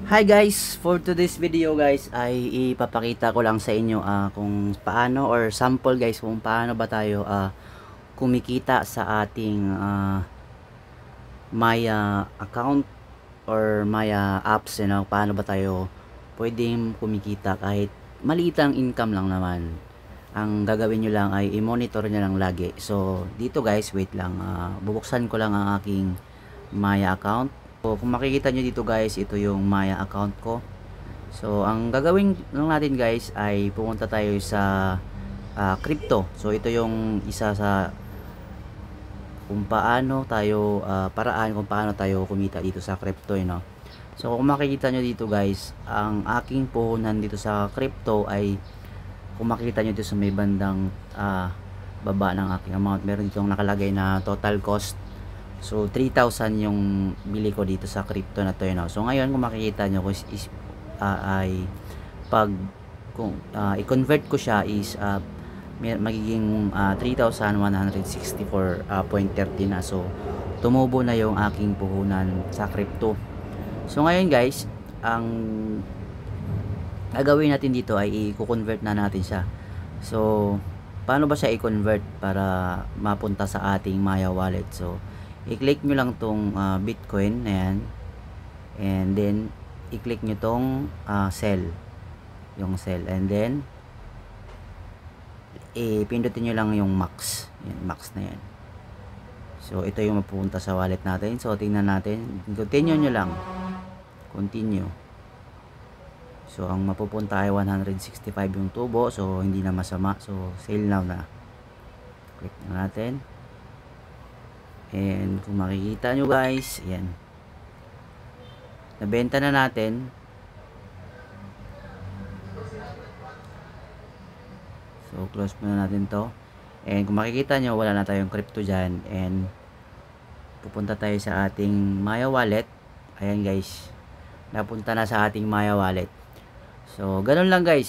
Hi guys, for today's video guys ay ipapakita ko lang sa inyo kung paano or sample guys kung paano ba tayo kumikita sa ating Maya account or Maya apps, paano ba tayo pwedeng kumikita kahit maliit ang income lang naman. Ang gagawin nyo lang ay i-monitor nyo lang lagi. So dito guys, wait lang, bubuksan ko lang ang aking Maya account. So, kung makikita nyo dito guys, ito yung Maya account ko. So, ang gagawin lang natin guys ay pumunta tayo sa crypto. So, ito yung isa sa kung paano tayo, paraan kung paano tayo kumita dito sa crypto, So, kung makikita nyo dito guys, ang aking puhunan dito sa crypto ay, kung makikita nyo dito sa may bandang baba ng aking amount, meron ditong nakalagay na total cost. So 3,000 yung bili ko dito sa crypto na to, So ngayon kung makikita nyo ay pag kung i-convert ko siya is magiging 3,164.30 na. So tumubo na yung aking puhunan sa crypto. So ngayon guys, ang gagawin natin dito ay i-convert na natin siya. So paano ba siya i-convert para mapunta sa ating Maya wallet? So i-click nyo lang tong Bitcoin na yan, and then i-click nyo tong sell, yung sell, and then pindutin nyo lang yung max, yan, max na yan. So ito yung mapupunta sa wallet natin. So tingnan natin, continue nyo lang, continue. So ang mapupunta ay 165 yung tubo, so hindi na masama. So sell now na, click na natin. And kung makikita nyo guys, yan, nabenta na natin. So close muna natin to. And kung makikita nyo, wala na tayong crypto dyan. And pupunta tayo sa ating Maya wallet. Ayan guys, napunta na sa ating Maya wallet. So ganun lang guys.